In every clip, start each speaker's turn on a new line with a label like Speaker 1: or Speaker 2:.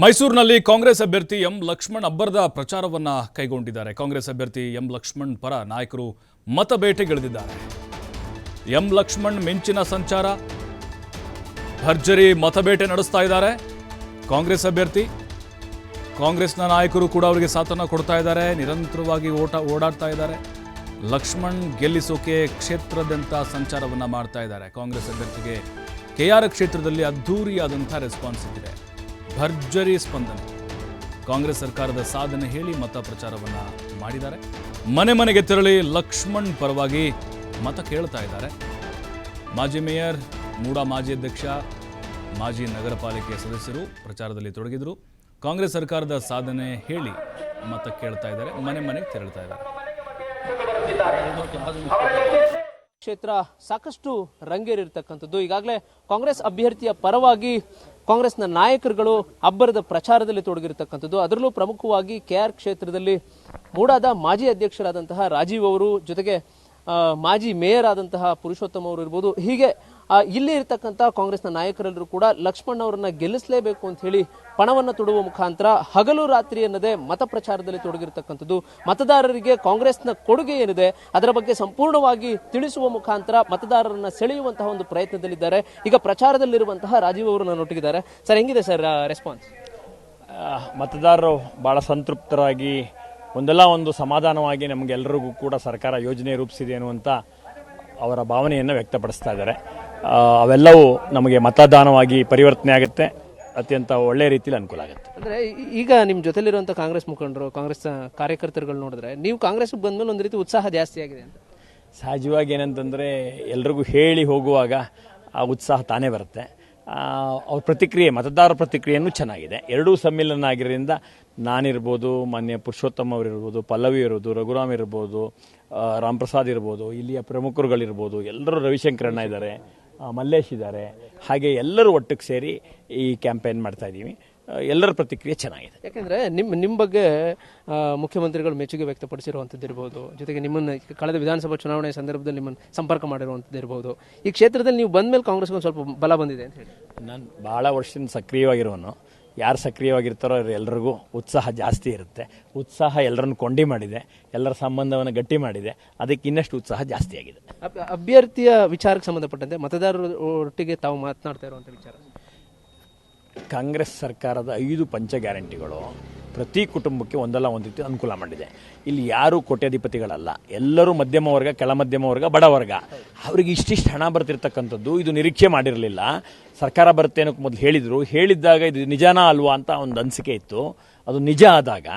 Speaker 1: ಮೈಸೂರಿನಲ್ಲಿ ಕಾಂಗ್ರೆಸ್ ಅಭ್ಯರ್ಥಿ ಎಂ ಲಕ್ಷ್ಮಣ್ ಅಬ್ಬರದ ಪ್ರಚಾರವನ್ನ ಕೈಗೊಂಡಿದ್ದಾರೆ. ಕಾಂಗ್ರೆಸ್ ಅಭ್ಯರ್ಥಿ ಎಂ ಲಕ್ಷ್ಮಣ್ ಪರ ನಾಯಕರು ಮತಬೇಟೆಗಿಳಿದಿದ್ದಾರೆ. ಎಂ ಲಕ್ಷ್ಮಣ್ ಮಿಂಚಿನ ಸಂಚಾರ, ಭರ್ಜರಿ ಮತಬೇಟೆ ನಡೆಸ್ತಾ ಇದ್ದಾರೆ. ಕಾಂಗ್ರೆಸ್ ಅಭ್ಯರ್ಥಿ, ಕಾಂಗ್ರೆಸ್ನ ನಾಯಕರು ಕೂಡ ಅವರಿಗೆ ಸಾಥನ್ನ ಕೊಡ್ತಾ ಇದ್ದಾರೆ. ನಿರಂತರವಾಗಿ ಓಡಾಡ್ತಾ ಇದ್ದಾರೆ. ಲಕ್ಷ್ಮಣ್ ಗೆಲ್ಲಿಸೋಕೆ ಕ್ಷೇತ್ರದಂತ ಸಂಚಾರವನ್ನ ಮಾಡ್ತಾ ಇದ್ದಾರೆ. ಕಾಂಗ್ರೆಸ್ ಅಭ್ಯರ್ಥಿಗೆ ಕೆಆರ್ ಕ್ಷೇತ್ರದಲ್ಲಿ ಅದ್ಧೂರಿಯಾದಂಥ ರೆಸ್ಪಾನ್ಸ್ ಸಿಕ್ಕಿದೆ. ಭರ್ಜರಿ ಸ್ಪಂದನೆ. ಕಾಂಗ್ರೆಸ್ ಸರ್ಕಾರದ ಸಾಧನೆ ಹೇಳಿ ಮತ ಪ್ರಚಾರವನ್ನ ಮಾಡಿದ್ದಾರೆ. ಮನೆ ಮನೆಗೆ ತೆರಳಿ ಲಕ್ಷ್ಮಣ್ ಪರವಾಗಿ ಮತ ಕೇಳ್ತಾ ಇದ್ದಾರೆ. ಮಾಜಿ ಮೇಯರ್, ಮೂಡಾ ಮಾಜಿ ಅಧ್ಯಕ್ಷ, ಮಾಜಿ ನಗರ ಪಾಲಿಕೆ ಸದಸ್ಯರು ಪ್ರಚಾರದಲ್ಲಿ ತೊಡಗಿದ್ರು. ಕಾಂಗ್ರೆಸ್ ಸರ್ಕಾರದ ಸಾಧನೆ ಹೇಳಿ ಮತ ಕೇಳ್ತಾ ಇದ್ದಾರೆ. ಮನೆ ಮನೆಗೆ ತೆರಳ್ತಾ ಇದ್ದಾರೆ.
Speaker 2: ಕ್ಷೇತ್ರ ಸಾಕಷ್ಟು ರಂಗೇರಿರ್ತಕ್ಕಂಥದ್ದು. ಈಗಾಗಲೇ ಕಾಂಗ್ರೆಸ್ ಅಭ್ಯರ್ಥಿಯ ಪರವಾಗಿ ಕಾಂಗ್ರೆಸ್ನ ನಾಯಕರುಗಳು ಅಬ್ಬರದ ಪ್ರಚಾರದಲ್ಲಿ ತೊಡಗಿರ್ತಕ್ಕಂಥದ್ದು. ಅದರಲ್ಲೂ ಪ್ರಮುಖವಾಗಿ ಕೆಆರ್ ಕ್ಷೇತ್ರದಲ್ಲಿ ಮೂಡಾದ ಮಾಜಿ ಅಧ್ಯಕ್ಷರಾದಂತಹ ರಾಜೀವ್ ಅವರು, ಜೊತೆಗೆ ಮಾಜಿ ಮೇಯರ್ ಆದಂತಹ ಪುರುಷೋತ್ತಮ್ ಅವರು ಇರ್ಬೋದು, ಹೀಗೆ ಇಲ್ಲಿ ಇರ್ತಕ್ಕಂಥ ಕಾಂಗ್ರೆಸ್ನ ನಾಯಕರೆಲ್ಲರೂ ಕೂಡ ಲಕ್ಷ್ಮಣ್ ಅವರನ್ನ ಗೆಲ್ಲಿಸಲೇಬೇಕು ಅಂತ ಹೇಳಿ ಪಣವನ್ನು ತೊಡುವ ಮುಖಾಂತರ ಹಗಲು ರಾತ್ರಿ ಎನ್ನದೆ ಮತ ಪ್ರಚಾರದಲ್ಲಿ ತೊಡಗಿರ್ತಕ್ಕಂಥದ್ದು. ಮತದಾರರಿಗೆ ಕಾಂಗ್ರೆಸ್ನ ಕೊಡುಗೆ ಏನಿದೆ ಅದರ ಬಗ್ಗೆ ಸಂಪೂರ್ಣವಾಗಿ ತಿಳಿಸುವ ಮುಖಾಂತರ ಮತದಾರರನ್ನ ಸೆಳೆಯುವಂತಹ ಒಂದು ಪ್ರಯತ್ನದಲ್ಲಿದ್ದಾರೆ. ಈಗ ಪ್ರಚಾರದಲ್ಲಿರುವಂತಹ ರಾಜೀವ್ ಅವರು ನನ್ನೊಟ್ಟಿಗಿದ್ದಾರೆ. ಸರ್, ಹೆಂಗಿದೆ ಸರ್ ರೆಸ್ಪಾನ್ಸ್?
Speaker 3: ಮತದಾರರು ಬಹಳ ಸಂತೃಪ್ತರಾಗಿ, ಒಂದಲ್ಲ ಒಂದು ಸಮಾಧಾನವಾಗಿ ನಮಗೆಲ್ಲರಿಗೂ ಕೂಡ ಸರ್ಕಾರ ಯೋಜನೆ ರೂಪಿಸಿದೆ ಅನ್ನುವಂಥ ಅವರ ಭಾವನೆಯನ್ನು ವ್ಯಕ್ತಪಡಿಸ್ತಾ ಇದ್ದಾರೆ. ಅವೆಲ್ಲವೂ ನಮಗೆ ಮತದಾನವಾಗಿ ಪರಿವರ್ತನೆ ಆಗುತ್ತೆ. ಅತ್ಯಂತ ಒಳ್ಳೆಯ ರೀತಿಯಲ್ಲಿ ಅನುಕೂಲ ಆಗುತ್ತೆ.
Speaker 2: ಅಂದ್ರೆ ಈಗ ನಿಮ್ಮ ಜೊತೆಲಿರುವಂಥ ಕಾಂಗ್ರೆಸ್ ಮುಖಂಡರು, ಕಾಂಗ್ರೆಸ್ ಕಾರ್ಯಕರ್ತರುಗಳು ನೋಡಿದ್ರೆ ನೀವು ಕಾಂಗ್ರೆಸ್ ಬಂದ್ಮೇಲೆ ಒಂದು ರೀತಿ ಉತ್ಸಾಹ ಜಾಸ್ತಿ ಆಗಿದೆ ಅಂತ.
Speaker 3: ಸಹಜವಾಗಿ ಏನಂತಂದರೆ ಎಲ್ರಿಗೂ ಹೇಳಿ ಹೋಗುವಾಗ ಆ ಉತ್ಸಾಹ ತಾನೇ ಬರುತ್ತೆ. ಅವ್ರ ಪ್ರತಿಕ್ರಿಯೆ, ಮತದಾರರ ಪ್ರತಿಕ್ರಿಯೆಯೂ ಚೆನ್ನಾಗಿದೆ. ಎರಡೂ ಸಮ್ಮಿಲನ ಆಗಿರೋದ್ರಿಂದ ನಾನಿರ್ಬೋದು, ಮಾನ್ಯ ಪುರುಷೋತ್ತಮ್ ಅವರಿರ್ಬೋದು, ಪಲ್ಲವಿ ಇರ್ಬೋದು, ರಘುರಾಮ್ ಇರ್ಬೋದು, ರಾಮ್ ಪ್ರಸಾದ್ ಇರ್ಬೋದು, ಇಲ್ಲಿಯ ಪ್ರಮುಖರುಗಳಿರ್ಬೋದು, ಎಲ್ಲರೂ, ರವಿಶಂಕರಣ್ಣ ಇದ್ದಾರೆ, ಮಲ್ಲೇಶ್ ಇದ್ದಾರೆ, ಹಾಗೆ ಎಲ್ಲರೂ ಒಟ್ಟಿಗೆ ಸೇರಿ ಈ ಕ್ಯಾಂಪೇನ್ ಮಾಡ್ತಾ ಇದ್ದೀವಿ. ಎಲ್ಲರ ಪ್ರತಿಕ್ರಿಯೆ ಚೆನ್ನಾಗಿದೆ.
Speaker 2: ಯಾಕೆಂದ್ರೆ ನಿಮ್ಮ ಬಗ್ಗೆ ಮುಖ್ಯಮಂತ್ರಿಗಳು ಮೆಚ್ಚುಗೆ ವ್ಯಕ್ತಪಡಿಸಿರುವಂಥದ್ದು ಇರ್ಬೋದು, ಜೊತೆಗೆ ನಿಮ್ಮನ್ನು ಕಳೆದ ವಿಧಾನಸಭಾ ಚುನಾವಣೆ ಸಂದರ್ಭದಲ್ಲಿ ನಿಮ್ಮನ್ನು ಸಂಪರ್ಕ ಮಾಡಿರುವಂಥದ್ದು ಇರ್ಬೋದು. ಈ ಕ್ಷೇತ್ರದಲ್ಲಿ ನೀವು ಬಂದ ಮೇಲೆ ಕಾಂಗ್ರೆಸ್ಗೆ ಒಂದು ಸ್ವಲ್ಪ ಬಲ ಬಂದಿದೆ ಅಂತ ಹೇಳಿ.
Speaker 3: ನಾನು ಭಾಳ ವರ್ಷದಿಂದ ಸಕ್ರಿಯವಾಗಿರೋನು. ಯಾರು ಸಕ್ರಿಯವಾಗಿರ್ತಾರೋ ಎಲ್ಲರಿಗೂ ಉತ್ಸಾಹ ಜಾಸ್ತಿ ಇರುತ್ತೆ. ಉತ್ಸಾಹ ಎಲ್ಲರನ್ನು ಕೊಂಡಿ ಮಾಡಿದೆ, ಎಲ್ಲರ ಸಂಬಂಧವನ್ನು ಗಟ್ಟಿ ಮಾಡಿದೆ. ಅದಕ್ಕೆ ಇನ್ನಷ್ಟು ಉತ್ಸಾಹ ಜಾಸ್ತಿ ಆಗಿದೆ.
Speaker 2: ಅಭ್ಯರ್ಥಿಯ ವಿಚಾರಕ್ಕೆ ಸಂಬಂಧಪಟ್ಟಂತೆ ಮತದಾರರ ಒಟ್ಟಿಗೆ ತಾವು ಮಾತನಾಡ್ತಾ ಇರುವಂಥ ವಿಚಾರ,
Speaker 3: ಕಾಂಗ್ರೆಸ್ ಸರ್ಕಾರದ 5 ಪಂಚ ಗ್ಯಾರಂಟಿಗಳು ಪ್ರತಿ ಕುಟುಂಬಕ್ಕೆ ಒಂದಲ್ಲ ಒಂದು ರೀತಿ ಅನುಕೂಲ ಮಾಡಿದೆ. ಇಲ್ಲಿ ಯಾರೂ ಕೋಟ್ಯಾಧಿಪತಿಗಳಲ್ಲ, ಎಲ್ಲರೂ ಮಧ್ಯಮ ವರ್ಗ, ಕೆಳ ಮಧ್ಯಮ ವರ್ಗ, ಬಡವರ್ಗ. ಅವರಿಗೆ ಇಷ್ಟಿಷ್ಟು ಹಣ ಬರ್ತಿರ್ತಕ್ಕಂಥದ್ದು ಇದು ನಿರೀಕ್ಷೆ ಮಾಡಿರಲಿಲ್ಲ. ಸರ್ಕಾರ ಬರುತ್ತೆ ಅನ್ನೋಕ್ಕೆ ಮೊದಲು ಹೇಳಿದ್ದಾಗ ಇದು ನಿಜಾನಾ ಅಲ್ವಾ ಅಂತ ಒಂದು ಅನಿಸಿಕೆ ಇತ್ತು. ಅದು ನಿಜ ಆದಾಗ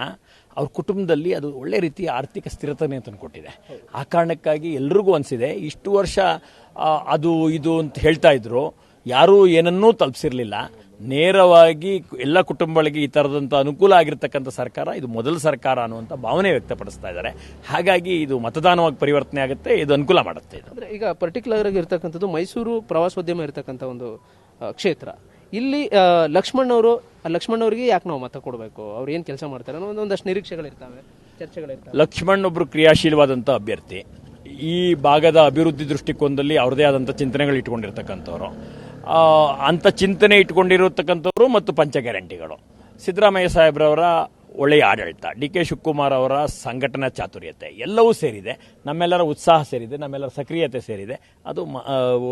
Speaker 3: ಅವ್ರ ಕುಟುಂಬದಲ್ಲಿ ಅದು ಒಳ್ಳೆ ರೀತಿಯ ಆರ್ಥಿಕ ಸ್ಥಿರತೆನೇ ತಂದುಕೊಟ್ಟಿದೆ. ಆ ಕಾರಣಕ್ಕಾಗಿ ಎಲ್ರಿಗೂ ಅನಿಸಿದೆ. ಇಷ್ಟು ವರ್ಷ ಅದು ಇದು ಅಂತ ಹೇಳ್ತಾ ಇದ್ರು, ಯಾರೂ ಏನನ್ನೂ ತಲುಪಿಸಿರಲಿಲ್ಲ. ನೇರವಾಗಿ ಎಲ್ಲ ಕುಟುಂಬಗಳಿಗೆ ಈ ಥರದಂಥ ಅನುಕೂಲ ಆಗಿರ್ತಕ್ಕಂಥ ಸರ್ಕಾರ ಇದು ಮೊದಲ ಸರ್ಕಾರ ಅನ್ನುವಂಥ ಭಾವನೆ ವ್ಯಕ್ತಪಡಿಸ್ತಾ ಇದ್ದಾರೆ. ಹಾಗಾಗಿ ಇದು ಮತದಾನವಾಗಿ ಪರಿವರ್ತನೆ ಆಗುತ್ತೆ, ಇದು ಅನುಕೂಲ ಮಾಡುತ್ತೆ.
Speaker 2: ಅಂದರೆ ಈಗ ಪರ್ಟಿಕ್ಯುಲರ್ ಆಗಿ ಇರ್ತಕ್ಕಂಥದ್ದು ಮೈಸೂರು ಪ್ರವಾಸೋದ್ಯಮ ಇರತಕ್ಕಂಥ ಒಂದು ಕ್ಷೇತ್ರ. ಇಲ್ಲಿ ಲಕ್ಷ್ಮಣ್ ಅವರಿಗೆ ಯಾಕೆ ನಾವು ಮತ ಕೊಡಬೇಕು, ಅವ್ರು ಏನು ಕೆಲಸ ಮಾಡ್ತಾರೆ ಅನ್ನೋ ಒಂದಷ್ಟು ನಿರೀಕ್ಷೆಗಳಿರ್ತವೆ, ಚರ್ಚೆಗಳಿರ್ತವೆ.
Speaker 3: ಲಕ್ಷ್ಮಣ್ ಒಬ್ಬರು ಕ್ರಿಯಾಶೀಲವಾದಂಥ ಅಭ್ಯರ್ಥಿ. ಈ ಭಾಗದ ಅಭಿವೃದ್ಧಿ ದೃಷ್ಟಿಕೋನದಲ್ಲಿ ಅವ್ರದೇ ಆದಂಥ ಚಿಂತನೆಗಳು ಇಟ್ಕೊಂಡಿರ್ತಕ್ಕಂಥವ್ರು. ಅಂಥ ಚಿಂತನೆ ಇಟ್ಕೊಂಡಿರತಕ್ಕಂಥವ್ರು ಮತ್ತು ಪಂಚ ಗ್ಯಾರಂಟಿಗಳು, ಸಿದ್ದರಾಮಯ್ಯ ಸಾಹೇಬ್ರವರ ಒಳ್ಳೆಯ ಆಡಳಿತ, ಡಿ ಕೆ ಶಿವಕುಮಾರ್ ಅವರ ಸಂಘಟನಾ ಚಾತುರ್ಯತೆ ಎಲ್ಲವೂ ಸೇರಿದೆ. ನಮ್ಮೆಲ್ಲರ ಉತ್ಸಾಹ ಸೇರಿದೆ, ನಮ್ಮೆಲ್ಲರ ಸಕ್ರಿಯತೆ ಸೇರಿದೆ. ಅದು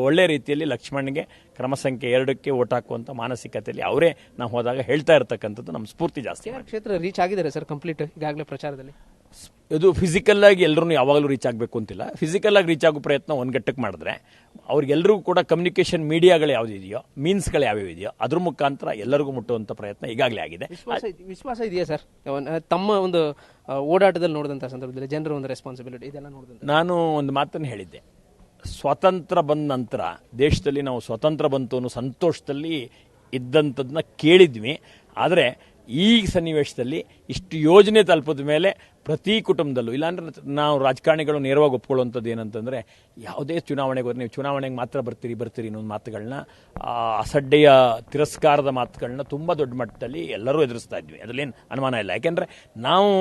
Speaker 3: ಒಳ್ಳೆ ರೀತಿಯಲ್ಲಿ ಲಕ್ಷ್ಮಣ್ಗೆ ಕ್ರಮ ಸಂಖ್ಯೆ 2ಕ್ಕೆ ಓಟ್ ಹಾಕುವಂಥ ಮಾನಸಿಕತೆಯಲ್ಲಿ ಅವರೇ ನಾವು ಹೋದಾಗ ಹೇಳ್ತಾ ಇರತಕ್ಕಂಥದ್ದು ನಮ್ಮ ಸ್ಫೂರ್ತಿ ಜಾಸ್ತಿ.
Speaker 2: ಕ್ಷೇತ್ರ ರೀಚ್ ಆಗಿದ್ದಾರೆ ಸರ್ ಕಂಪ್ಲೀಟ್ ಈಗಾಗಲೇ ಪ್ರಚಾರದಲ್ಲಿ.
Speaker 3: ಇದು ಫಿಸಿಕಲ್ ಆಗಿ ಎಲ್ಲರೂ ಯಾವಾಗಲೂ ರೀಚ್ ಆಗಬೇಕು ಅಂತಿಲ್ಲ. ಫಿಸಿಕಲ್ ಆಗಿ ರೀಚ್ ಆಗೋ ಪ್ರಯತ್ನ ಒಂದ್ಗಟ್ಟಕ್ಕೆ ಮಾಡಿದ್ರೆ ಅವ್ರಿಗೆಲ್ಲರಿಗೂ ಕೂಡ ಕಮ್ಯುನಿಕೇಷನ್ ಮೀಡಿಯಾಗಳು ಯಾವುದಿದೆಯೋ, ಮೀನ್ಸ್ಗಳು ಯಾವ್ಯಾವ ಇದೆಯೋ ಅದ್ರ ಮುಖಾಂತರ ಎಲ್ಲರಿಗೂ ಮುಟ್ಟುವಂಥ ಪ್ರಯತ್ನ ಈಗಾಗಲೇ ಆಗಿದೆ.
Speaker 2: ವಿಶ್ವಾಸ ಇದೆಯಾ ಸರ್ ತಮ್ಮ ಒಂದು ಓಡಾಟದಲ್ಲಿ ನೋಡಿದಂಥ ಸಂದರ್ಭದಲ್ಲಿ ಜನರ ಒಂದು ರೆಸ್ಪಾನ್ಸಿಬಿಲಿಟಿ ಇದೆಲ್ಲ ನೋಡಿದಂಥ?
Speaker 3: ನಾನು ಒಂದು ಮಾತನ್ನು ಹೇಳಿದ್ದೆ, ಸ್ವಾತಂತ್ರ್ಯ ಬಂದ ನಂತರ ದೇಶದಲ್ಲಿ ನಾವು ಸ್ವತಂತ್ರ ಬಂತು ಅನ್ನೋ ಸಂತೋಷದಲ್ಲಿ ಇದ್ದಂಥದ್ದನ್ನ ಕೇಳಿದ್ವಿ. ಆದರೆ ಈ ಸನ್ನಿವೇಶದಲ್ಲಿ ಇಷ್ಟು ಯೋಜನೆ ತಲುಪಿದ ಮೇಲೆ ಪ್ರತಿ ಕುಟುಂಬದಲ್ಲೂ, ಇಲ್ಲಾಂದ್ರೆ ನಾವು ರಾಜಕಾರಣಿಗಳು ನೇರವಾಗಿ ಒಪ್ಕೊಳ್ಳುವಂಥದ್ದು ಏನಂತಂದರೆ, ಯಾವುದೇ ಚುನಾವಣೆಗೆ ಹೋದ್ರೆ ನೀವು ಚುನಾವಣೆಗೆ ಮಾತ್ರ ಬರ್ತೀರಿ ಅನ್ನೋ ಮಾತುಗಳನ್ನ, ಅಸಡ್ಡೆಯ ತಿರಸ್ಕಾರದ ಮಾತುಗಳನ್ನ ತುಂಬ ದೊಡ್ಡ ಮಟ್ಟದಲ್ಲಿ ಎಲ್ಲರೂ ಎದುರಿಸ್ತಾ ಇದ್ವಿ. ಅದರಲ್ಲೇನು ಅನುಮಾನ ಇಲ್ಲ. ಯಾಕೆಂದರೆ ನಾವು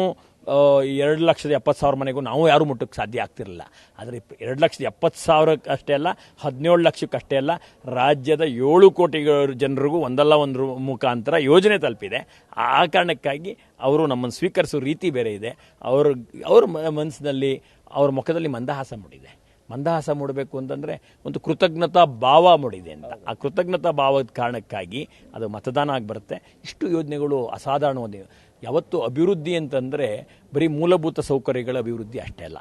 Speaker 3: 2,70,000 ಮನೆಗೂ ನಾವು ಯಾರೂ ಮುಟ್ಟಕ್ಕೆ ಸಾಧ್ಯ ಆಗ್ತಿರಲಿಲ್ಲ. ಆದರೆ 2,70,000 ಅಷ್ಟೇ ಅಲ್ಲ, 17 ಲಕ್ಷಕ್ಕಷ್ಟೇ ಅಲ್ಲ, ರಾಜ್ಯದ 7 ಕೋಟಿ ಜನರಿಗೂ ಒಂದಲ್ಲ ಒಂದು ಮುಖಾಂತರ ಯೋಜನೆ ತಲುಪಿದೆ. ಆ ಕಾರಣಕ್ಕಾಗಿ ಅವರು ನಮ್ಮನ್ನು ಸ್ವೀಕರಿಸೋ ರೀತಿ ಬೇರೆ ಇದೆ. ಅವ್ರ ಮನಸ್ಸಿನಲ್ಲಿ, ಅವ್ರ ಮುಖದಲ್ಲಿ ಮಂದಹಾಸ ಮೂಡಿದೆ. ಮಂದಹಾಸ ಮೂಡಬೇಕು ಅಂತಂದರೆ ಒಂದು ಕೃತಜ್ಞತಾ ಭಾವ ಮೂಡಿದೆ ಅಂತ. ಆ ಕೃತಜ್ಞತಾ ಭಾವದ ಕಾರಣಕ್ಕಾಗಿ ಅದು ಮತದಾನ ಆಗಿ ಬರುತ್ತೆ. ಇಷ್ಟು ಯೋಜನೆಗಳು ಅಸಾಧಾರಣವಾದ. ಯಾವತ್ತು ಅಭಿವೃದ್ಧಿ ಅಂತಂದರೆ ಬರೀ ಮೂಲಭೂತ ಸೌಕರ್ಯಗಳ ಅಭಿವೃದ್ಧಿ ಅಷ್ಟೇ ಅಲ್ಲ,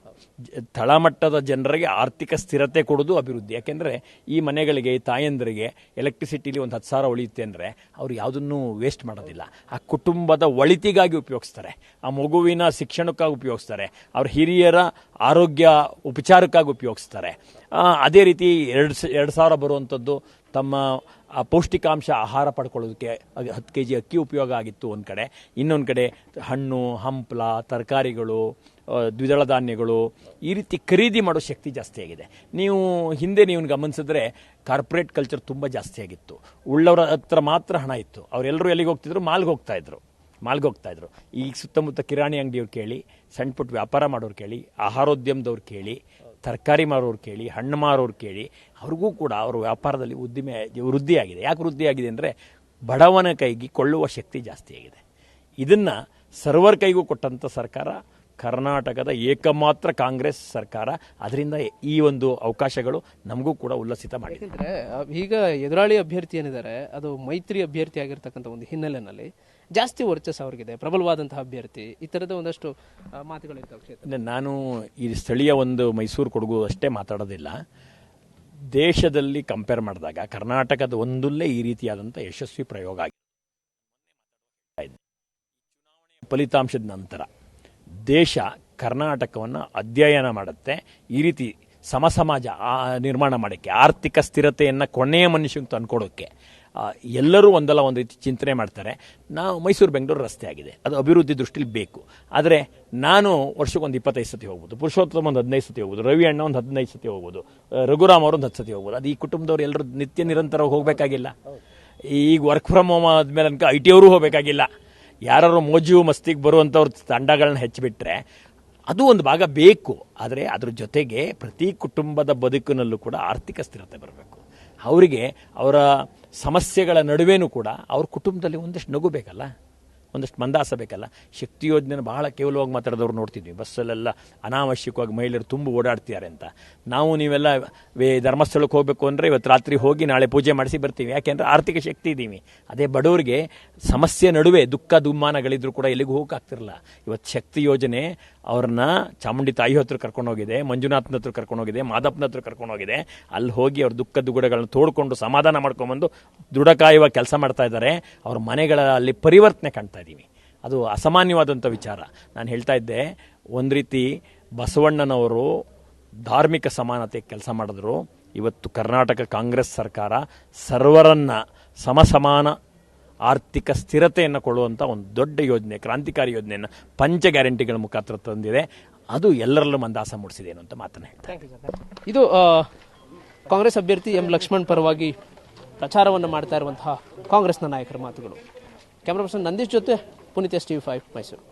Speaker 3: ತಳಮಟ್ಟದ ಜನರಿಗೆ ಆರ್ಥಿಕ ಸ್ಥಿರತೆ ಕೊಡೋದು ಅಭಿವೃದ್ಧಿ. ಯಾಕೆಂದರೆ ಈ ಮನೆಗಳಿಗೆ, ತಾಯಂದರಿಗೆ ಎಲೆಕ್ಟ್ರಿಸಿಟಿಲಿ ಒಂದು 10,000 ಉಳಿಯುತ್ತೆ ಅಂದರೆ ಅವರು ಯಾವುದನ್ನು ವೇಸ್ಟ್ ಮಾಡೋದಿಲ್ಲ. ಆ ಕುಟುಂಬದ ಒಳಿತಿಗಾಗಿ ಉಪಯೋಗಿಸ್ತಾರೆ, ಆ ಮಗುವಿನ ಶಿಕ್ಷಣಕ್ಕಾಗಿ ಉಪಯೋಗಿಸ್ತಾರೆ, ಅವ್ರ ಹಿರಿಯರ ಆರೋಗ್ಯ ಉಪಚಾರಕ್ಕಾಗಿ ಉಪಯೋಗಿಸ್ತಾರೆ. ಅದೇ ರೀತಿ 2,000 ಬರುವಂಥದ್ದು ತಮ್ಮ ಪೌಷ್ಟಿಕಾಂಶ ಆಹಾರ ಪಡ್ಕೊಳ್ಳೋದಕ್ಕೆ 10 kg ಅಕ್ಕಿ ಉಪಯೋಗ ಆಗಿತ್ತು ಒಂದು ಕಡೆ. ಇನ್ನೊಂದು ಕಡೆ ಹಣ್ಣು, ಹಂಪಲ, ತರಕಾರಿಗಳು, ದ್ವಿದಳ ಧಾನ್ಯಗಳು ಈ ರೀತಿ ಖರೀದಿ ಮಾಡೋ ಶಕ್ತಿ ಜಾಸ್ತಿ ಆಗಿದೆ. ಹಿಂದೆ ನೀವು ಗಮನಿಸಿದ್ರೆ ಕಾರ್ಪೊರೇಟ್ ಕಲ್ಚರ್ ತುಂಬ ಜಾಸ್ತಿ ಆಗಿತ್ತು. ಉಳ್ಳವರ ಹತ್ರ ಮಾತ್ರ ಹಣ ಇತ್ತು. ಅವರೆಲ್ಲರೂ ಎಲ್ಲಿಗೆ ಹೋಗ್ತಿದ್ರು? ಮಾಲ್ಗೆ ಹೋಗ್ತಾ ಇದ್ರು. ಈಗ ಸುತ್ತಮುತ್ತ ಕಿರಾಣಿ ಅಂಗಡಿಯವ್ರು ಕೇಳಿ, ಸಣ್ಣ ಪುಟ್ಟ ವ್ಯಾಪಾರ ಮಾಡೋರು ಕೇಳಿ, ಆಹಾರೋದ್ಯಮದವ್ರು ಕೇಳಿ, ತರಕಾರಿ ಮಾರೋರು ಕೇಳಿ, ಹಣ್ಣು ಮಾರೋರು ಕೇಳಿ, ಅವ್ರಿಗೂ ಕೂಡ ಅವ್ರ ವ್ಯಾಪಾರದಲ್ಲಿ ವೃದ್ಧಿಯಾಗಿದೆ. ಯಾಕೆ ವೃದ್ಧಿಯಾಗಿದೆ ಅಂದರೆ ಬಡವನ ಕೈಗೆ ಕೊಳ್ಳುವ ಶಕ್ತಿ ಜಾಸ್ತಿ ಆಗಿದೆ. ಇದನ್ನು ಸರ್ವರ್ ಕೈಗೂ ಕೊಟ್ಟಂಥ ಸರ್ಕಾರ ಕರ್ನಾಟಕದ ಏಕಮಾತ್ರ ಕಾಂಗ್ರೆಸ್ ಸರ್ಕಾರ. ಅದರಿಂದ ಈ ಒಂದು ಅವಕಾಶಗಳು ನಮಗೂ ಕೂಡ ಉಲ್ಲಸಿತ ಮಾಡಿದೆ.
Speaker 2: ಯಾಕೆಂದ್ರೆ ಈಗ ಎದುರಾಳಿ ಅಭ್ಯರ್ಥಿ ಏನಿದ್ದಾರೆ ಅದು ಮೈತ್ರಿ ಅಭ್ಯರ್ಥಿ ಆಗಿರ್ತಕ್ಕಂಥ ಒಂದು ಹಿನ್ನೆಲೆಯಲ್ಲಿ ಜಾಸ್ತಿ ವರ್ಚಸ್ಸು ಅವ್ರಿಗಿದೆ, ಪ್ರಬಲವಾದಂತಹ ಅಭ್ಯರ್ಥಿ, ಈ ಥರದ ಒಂದಷ್ಟು ಮಾತುಗಳಿರ್ತಾವೆ ಕ್ಷೇತ್ರ.
Speaker 3: ನಾನು ಈ ಸ್ಥಳೀಯ ಒಂದು ಮೈಸೂರು ಕೊಡಗು ಅಷ್ಟೇ ಮಾತಾಡೋದಿಲ್ಲ. ದೇಶದಲ್ಲಿ ಕಂಪೇರ್ ಮಾಡಿದಾಗ ಕರ್ನಾಟಕದ ಒಂದಲ್ಲೇ ಈ ರೀತಿಯಾದಂಥ ಯಶಸ್ವಿ ಪ್ರಯೋಗ ಆಗಿದೆ. ಫಲಿತಾಂಶದ ನಂತರ ದೇಶ ಕರ್ನಾಟಕವನ್ನು ಅಧ್ಯಯನ ಮಾಡುತ್ತೆ. ಈ ರೀತಿ ಸಮಾಜ ನಿರ್ಮಾಣ ಮಾಡೋಕ್ಕೆ, ಆರ್ಥಿಕ ಸ್ಥಿರತೆಯನ್ನು ಕೊನೆಯ ಮನುಷ್ಯಂಗೆ ತಂದುಕೊಡೋಕ್ಕೆ ಎಲ್ಲರೂ ಒಂದಲ್ಲ ಒಂದು ರೀತಿ ಚಿಂತನೆ ಮಾಡ್ತಾರೆ. ನಾವು ಮೈಸೂರು ಬೆಂಗಳೂರು ರಸ್ತೆ ಆಗಿದೆ, ಅದು ಅಭಿವೃದ್ಧಿ ದೃಷ್ಟಿಲಿ ಬೇಕು. ಆದರೆ ನಾನು ವರ್ಷಕ್ಕೊಂದು 25 ಸತಿ ಹೋಗ್ಬೋದು, ಪುರುಷೋತ್ತಮ ಒಂದು 15 ಸತಿ ಹೋಗ್ಬೋದು, ರವಿ ಅಣ್ಣ ಒಂದು 15 ಸತಿ ಹೋಗ್ಬೋದು, ರಘುರಾಮ್ ಅವರು ಒಂದು 10 ಸತಿ ಹೋಗ್ಬೋದು. ಅದು ಈ ಕುಟುಂಬದವ್ರು ಎಲ್ಲರೂ ನಿತ್ಯ ನಿರಂತರವಾಗಿ ಹೋಗಬೇಕಾಗಿಲ್ಲ. ಈಗ ವರ್ಕ್ ಫ್ರಮ್ ಹೋಮ್ ಆದಮೇಲೆ ಅನ್ಕ IT ಅವರು ಹೋಗಬೇಕಾಗಿಲ್ಲ. ಯಾರು ಮೋಜು ಮಸ್ತಿಗೆ ಬರುವಂಥವ್ರ ತಂಡಗಳನ್ನ ಹೆಚ್ಚಿಬಿಟ್ರೆ ಅದು ಒಂದು ಭಾಗ ಬೇಕು. ಆದರೆ ಅದ್ರ ಜೊತೆಗೆ ಪ್ರತಿ ಕುಟುಂಬದ ಬದುಕಿನಲ್ಲೂ ಕೂಡ ಆರ್ಥಿಕ ಸ್ಥಿರತೆ ಬರಬೇಕು. ಅವರಿಗೆ ಅವರ ಸಮಸ್ಯೆಗಳ ನಡುವೆನೂ ಕೂಡ ಅವ್ರ ಕುಟುಂಬದಲ್ಲಿ ಒಂದಷ್ಟು ನಗು ಬೇಕಲ್ಲ, ಒಂದಷ್ಟು ಮಂದಾಸ ಬೇಕಲ್ಲ. ಶಕ್ತಿ ಯೋಜನೆ ಬಹಳ ಕೇವಲವಾಗಿ ಮಾತಾಡೋದವ್ರು ನೋಡ್ತಿದ್ವಿ. ಬಸ್ಸಲ್ಲೆಲ್ಲ ಅನಾವಶ್ಯಕವಾಗಿ ಮಹಿಳೆಯರು ತುಂಬ ಓಡಾಡ್ತಿದ್ದಾರೆ ಅಂತ. ನೀವೆಲ್ಲ ಧರ್ಮಸ್ಥಳಕ್ಕೆ ಹೋಗಬೇಕು ಅಂದರೆ ಇವತ್ತು ರಾತ್ರಿ ಹೋಗಿ ನಾಳೆ ಪೂಜೆ ಮಾಡಿಸಿ ಬರ್ತೀವಿ. ಯಾಕೆಂದರೆ ಆರ್ಥಿಕ ಶಕ್ತಿ ಇದ್ದೀವಿ. ಅದೇ ಬಡವರಿಗೆ ಸಮಸ್ಯೆ ನಡುವೆ ದುಃಖ ದುಮ್ಮಾನಗಳಿದ್ರು ಕೂಡ ಎಲ್ಲಿಗೂ ಹೋಗೋಕ್ಕಾಗ್ತಿರಲ್ಲ. ಇವತ್ತು ಶಕ್ತಿ ಯೋಜನೆ ಅವ್ರನ್ನ ಚಾಮುಂಡಿ ತಾಯಿ ಹತ್ರ ಕರ್ಕೊಂಡೋಗಿದೆ, ಮಂಜುನಾಥನ ಹತ್ರ ಕರ್ಕೊಂಡೋಗಿದೆ, ಮಾದಪ್ಪನ ಹತ್ರ ಕರ್ಕೊಂಡೋಗಿದೆ. ಅಲ್ಲಿ ಹೋಗಿ ಅವ್ರ ದುಃಖ ದುಗುಡಗಳನ್ನ ತೋಡ್ಕೊಂಡು ಸಮಾಧಾನ ಮಾಡ್ಕೊಂಬಂದು ದೃಢಕಾಯುವ ಕೆಲಸ ಮಾಡ್ತಾ ಇದ್ದಾರೆ. ಅವ್ರ ಮನೆಗಳಲ್ಲಿ ಪರಿವರ್ತನೆ ಕಾಣ್ತಾ ಇದ್ದೀವಿ. ಅದು ಅಸಾಮಾನ್ಯವಾದಂಥ ವಿಚಾರ. ನಾನು ಹೇಳ್ತಾ ಇದ್ದೆ, ಒಂದು ರೀತಿ ಬಸವಣ್ಣನವರು ಧಾರ್ಮಿಕ ಸಮಾನತೆ ಕೆಲಸ ಮಾಡಿದ್ರು. ಇವತ್ತು ಕರ್ನಾಟಕ ಕಾಂಗ್ರೆಸ್ ಸರ್ಕಾರ ಸರ್ವರನ್ನ ಸಮಾನ ಆರ್ಥಿಕ ಸ್ಥಿರತೆಯನ್ನು ಕೊಡುವಂಥ ಒಂದು ದೊಡ್ಡ ಯೋಜನೆ, ಕ್ರಾಂತಿಕಾರಿ ಯೋಜನೆಯನ್ನು ಪಂಚ ಗ್ಯಾರಂಟಿಗಳ ಮುಖಾಂತರ ತಂದಿದೆ. ಅದು ಎಲ್ಲರಲ್ಲೂ ಮಂದಾಸ ಮೂಡಿಸಿದೆ ಅಂತ ಮಾತನ್ನ ಹೇಳ್ತಾರೆ.
Speaker 2: ಇದು ಕಾಂಗ್ರೆಸ್ ಅಭ್ಯರ್ಥಿ ಎಂ ಲಕ್ಷ್ಮಣ್ ಪರವಾಗಿ ಪ್ರಚಾರವನ್ನು ಮಾಡ್ತಾ ಇರುವಂತಹ ಕಾಂಗ್ರೆಸ್ನ ನಾಯಕರ ಮಾತುಗಳು. ಕ್ಯಾಮರಾ ಪರ್ಸನ್ ನಂದೀಶ್ ಜೊತೆ ಪುನೀತ್, TV5 ಮೈಸೂರು.